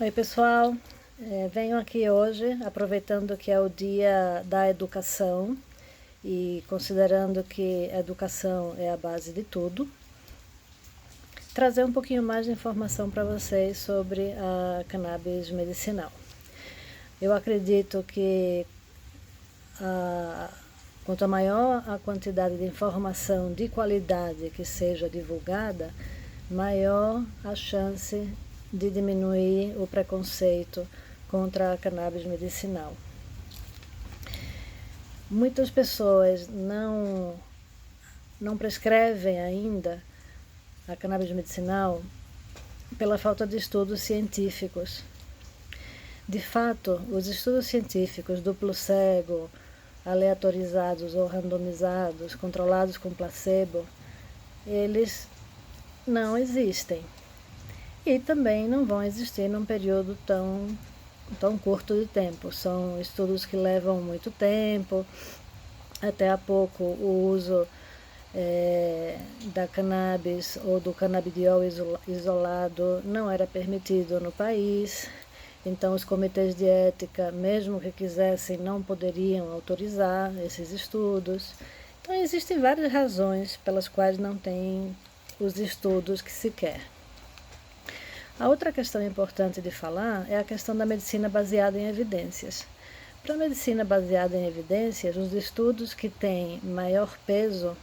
Oi pessoal, venho aqui hoje, aproveitando que é o dia da educação e considerando que a educação é a base de tudo, trazer um pouquinho mais de informação para vocês sobre a cannabis medicinal. Eu acredito que quanto maior a quantidade de informação de qualidade que seja divulgada, maior a chance de diminuir o preconceito contra a cannabis medicinal. Muitas pessoas não prescrevem ainda a cannabis medicinal pela falta de estudos científicos. De fato, os estudos científicos duplo cego, aleatorizados ou randomizados, controlados com placebo, eles não existem. E também não vão existir num período tão curto de tempo. São estudos que levam muito tempo. Até há pouco o uso da cannabis ou do canabidiol isolado não era permitido no país. Então os comitês de ética, mesmo que quisessem, não poderiam autorizar esses estudos. Então existem várias razões pelas quais não tem os estudos que se quer. A outra questão importante de falar é a questão da medicina baseada em evidências. Para a medicina baseada em evidências, os estudos que têm maior peso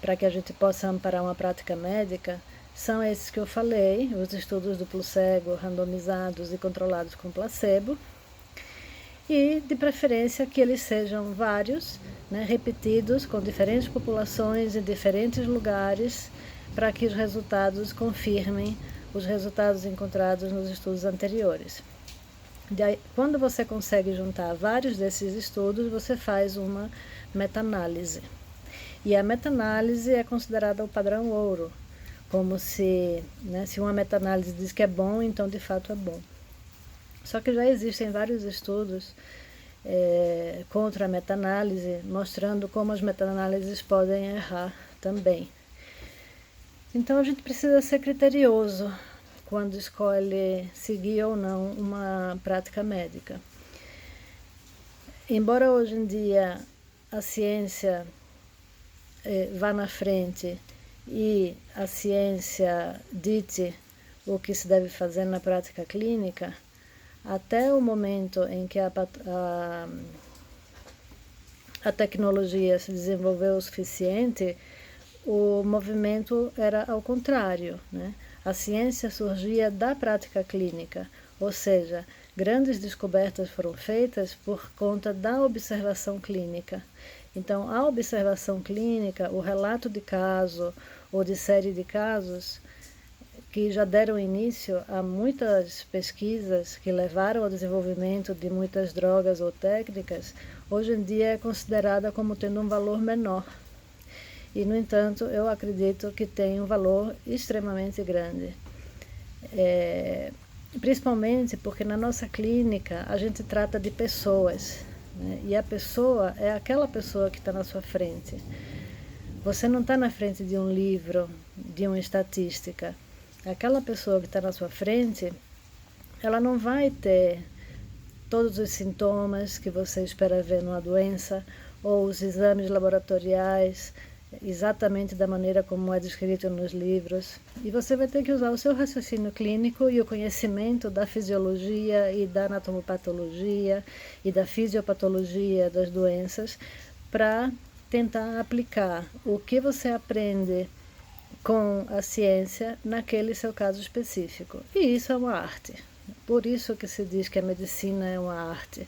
para que a gente possa amparar uma prática médica são esses que eu falei, os estudos duplo cego, randomizados e controlados com placebo, e de preferência que eles sejam vários, repetidos com diferentes populações em diferentes lugares, para que os resultados confirmem os resultados encontrados nos estudos anteriores. Quando você consegue juntar vários desses estudos, você faz uma meta-análise. E a meta-análise é considerada o padrão ouro, como se uma meta-análise diz que é bom, então de fato é bom. Só que já existem vários estudos contra a meta-análise, mostrando como as meta-análises podem errar também. Então a gente precisa ser criterioso quando escolhe seguir ou não uma prática médica. Embora hoje em dia a ciência vá na frente e a ciência dite o que se deve fazer na prática clínica, até o momento em que a tecnologia se desenvolveu o suficiente, o movimento era ao contrário, A ciência surgia da prática clínica, ou seja, grandes descobertas foram feitas por conta da observação clínica. Então, a observação clínica, o relato de caso ou de série de casos, que já deram início a muitas pesquisas que levaram ao desenvolvimento de muitas drogas ou técnicas, hoje em dia é considerada como tendo um valor menor. E, no entanto, eu acredito que tem um valor extremamente grande. Principalmente porque na nossa clínica a gente trata de pessoas, e a pessoa é aquela pessoa que está na sua frente. Você não está na frente de um livro, de uma estatística. Aquela pessoa que está na sua frente, ela não vai ter todos os sintomas que você espera ver numa doença, ou os exames laboratoriais, exatamente da maneira como é descrito nos livros. E você vai ter que usar o seu raciocínio clínico e o conhecimento da fisiologia e da anatomopatologia e da fisiopatologia das doenças para tentar aplicar o que você aprende com a ciência naquele seu caso específico. E isso é uma arte. Por isso que se diz que a medicina é uma arte.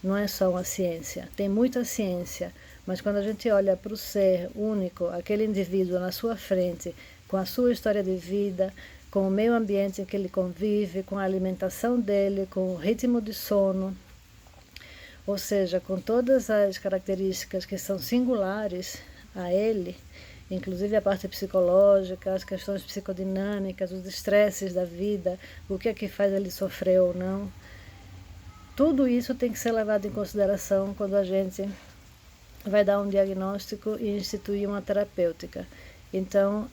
Não é só uma ciência. Tem muita ciência, mas quando a gente olha para o ser único, aquele indivíduo na sua frente, com a sua história de vida, com o meio ambiente em que ele convive, com a alimentação dele, com o ritmo de sono, ou seja, com todas as características que são singulares a ele, inclusive a parte psicológica, as questões psicodinâmicas, os estresses da vida, o que é que faz ele sofrer ou não. Tudo isso tem que ser levado em consideração quando a gente vai dar um diagnóstico e instituir uma terapêutica. Então,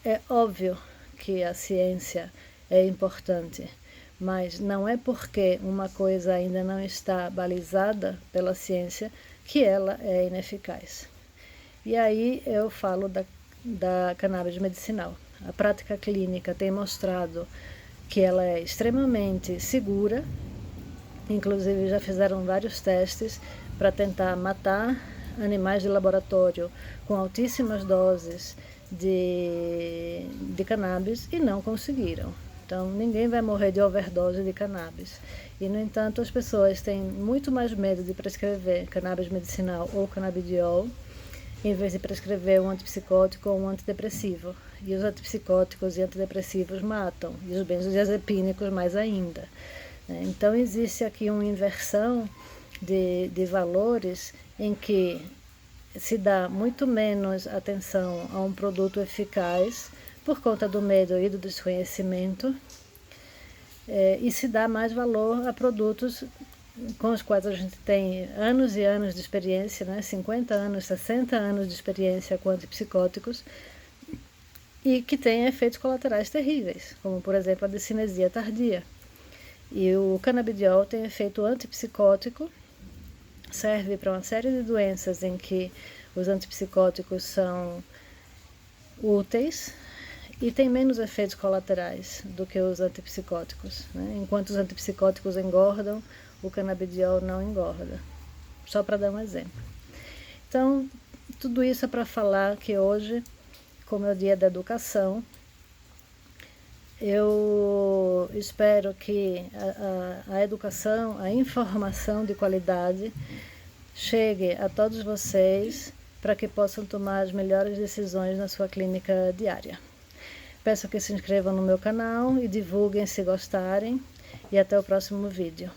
é óbvio que a ciência é importante, mas não é porque uma coisa ainda não está balizada pela ciência que ela é ineficaz. E aí eu falo da cannabis medicinal. A prática clínica tem mostrado que ela é extremamente segura, inclusive já fizeram vários testes para tentar matar animais de laboratório com altíssimas doses de cannabis e não conseguiram. Então, ninguém vai morrer de overdose de cannabis. E, no entanto, as pessoas têm muito mais medo de prescrever cannabis medicinal ou canabidiol, em vez de prescrever um antipsicótico ou um antidepressivo. E os antipsicóticos e antidepressivos matam, e os benzodiazepínicos mais ainda. Então, existe aqui uma inversão de valores em que se dá muito menos atenção a um produto eficaz por conta do medo e do desconhecimento, e se dá mais valor a produtos com os quais a gente tem anos e anos de experiência, 50 anos, 60 anos de experiência com antipsicóticos, e que têm efeitos colaterais terríveis, como, por exemplo, a discinesia tardia. E o canabidiol tem efeito antipsicótico, serve para uma série de doenças em que os antipsicóticos são úteis e tem menos efeitos colaterais do que os antipsicóticos. Enquanto os antipsicóticos engordam, o canabidiol não engorda. Só para dar um exemplo. Então, tudo isso é para falar que hoje, como é o dia da educação, eu espero que a educação, a informação de qualidade chegue a todos vocês para que possam tomar as melhores decisões na sua clínica diária. Peço que se inscrevam no meu canal e divulguem se gostarem, e até o próximo vídeo.